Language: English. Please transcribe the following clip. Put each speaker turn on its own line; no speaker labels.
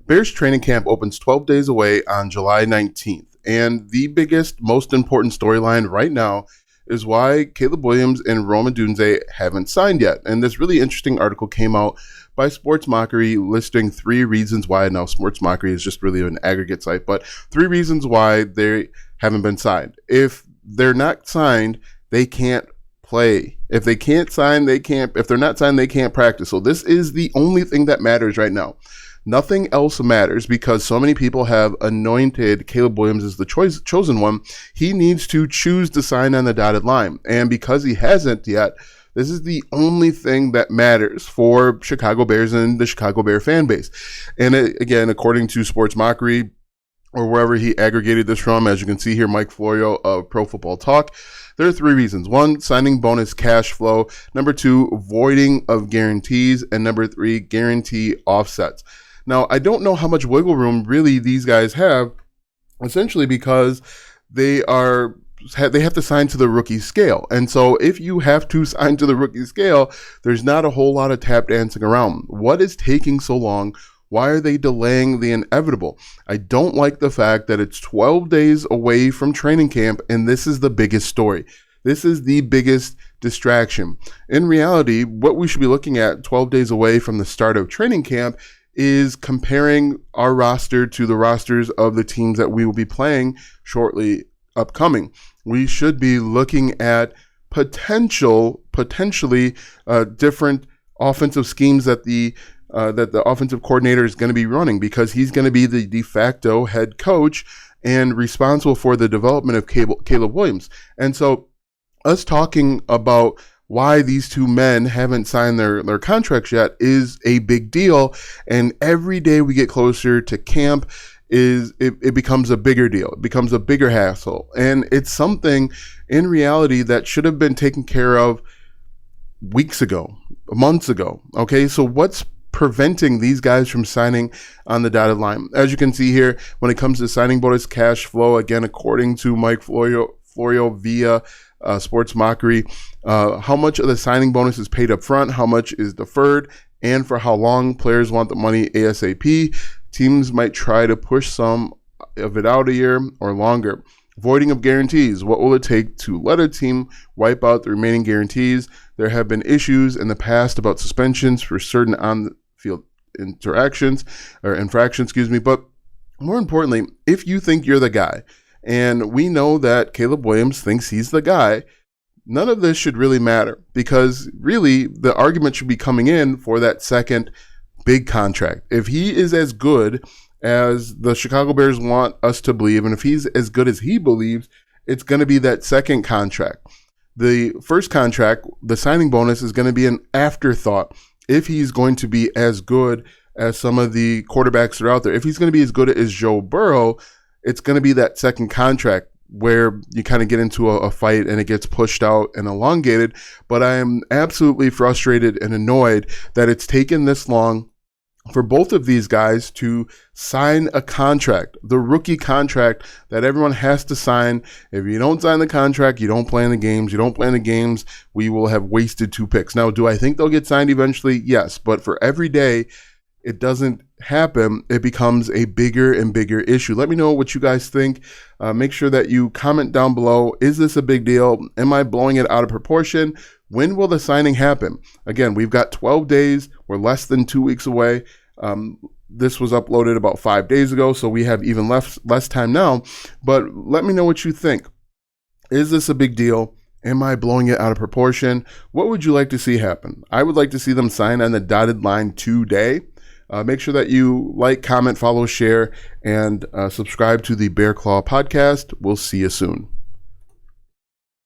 Bears training camp opens 12 days away on July 19th. And the biggest, most important storyline right now is why Caleb Williams and Rome Odunze haven't signed yet. And this really interesting article came out by Sports Mockery listing 3 reasons why. Now, Sports Mockery is just really an aggregate site, but 3 reasons why they haven't been signed. If they're not signed, they can't play. If they can't sign, they can't. If they're not signed, they can't practice. So this is the only thing that matters right now. Nothing else matters because so many people have anointed Caleb Williams as the chosen one. He needs to choose to sign on the dotted line. And because he hasn't yet, this is the only thing that matters for Chicago Bears and the Chicago Bear fan base. And again, according to Sports Mockery, or wherever he aggregated this from, as you can see here, Mike Florio of Pro Football Talk, there are 3 reasons. 1, signing bonus cash flow. Number 2, voiding of guarantees. And number 3, guarantee offsets. Now, I don't know how much wiggle room really these guys have, essentially because they have to sign to the rookie scale. And so if you have to sign to the rookie scale, there's not a whole lot of tap dancing around. What is taking so long? Why are they delaying the inevitable? I don't like the fact that it's 12 days away from training camp, and this is the biggest story. This is the biggest distraction. In reality, what we should be looking at 12 days away from the start of training camp is comparing our roster to the rosters of the teams that we will be playing shortly upcoming. We should be looking at potentially different offensive schemes that the offensive coordinator is going to be running, because he's going to be the de facto head coach and responsible for the development of Caleb Williams. And so us talking about why these 2 men haven't signed their contracts yet is a big deal. And every day we get closer to camp, it becomes a bigger deal. It becomes a bigger hassle. And it's something in reality that should have been taken care of weeks ago, months ago. Okay, so what's preventing these guys from signing on the dotted line? As you can see here, when it comes to signing bonus cash flow, again, according to Mike Florio via Sports Mockery, how much of the signing bonus is paid up front, how much is deferred, and for how long players want the money ASAP. Teams might try to push some of it out a year or longer. Voiding of guarantees. What will it take to let a team wipe out the remaining guarantees? There have been issues in the past about suspensions for certain on-field infractions, but more importantly, if you think you're the guy, and we know that Caleb Williams thinks he's the guy, none of this should really matter, because really the argument should be coming in for that second big contract. If he is as good as the Chicago Bears want us to believe, and if he's as good as he believes, it's going to be that second contract. The first contract, the signing bonus, is going to be an afterthought if he's going to be as good as some of the quarterbacks that are out there. If he's going to be as good as Joe Burrow, it's going to be that second contract where you kind of get into a fight and it gets pushed out and elongated. But I am absolutely frustrated and annoyed that it's taken this long for both of these guys to sign a contract, the rookie contract that everyone has to sign. If you don't sign the contract, you don't play in the games. You don't play in the games, we will have wasted 2 picks. Now, do I think they'll get signed eventually? Yes, but for every day it doesn't happen, it becomes a bigger and bigger issue. Let me know what you guys think. Make sure that you comment down below. Is this a big deal? Am I blowing it out of proportion? When will the signing happen? Again, we've got 12 days. We're less than 2 weeks away. This was uploaded about 5 days ago, so we have even less time now. But let me know what you think. Is this a big deal? Am I blowing it out of proportion? What would you like to see happen? I would like to see them sign on the dotted line today. Make sure that you like, comment, follow, share, and subscribe to the Bear Claw podcast. We'll see you soon.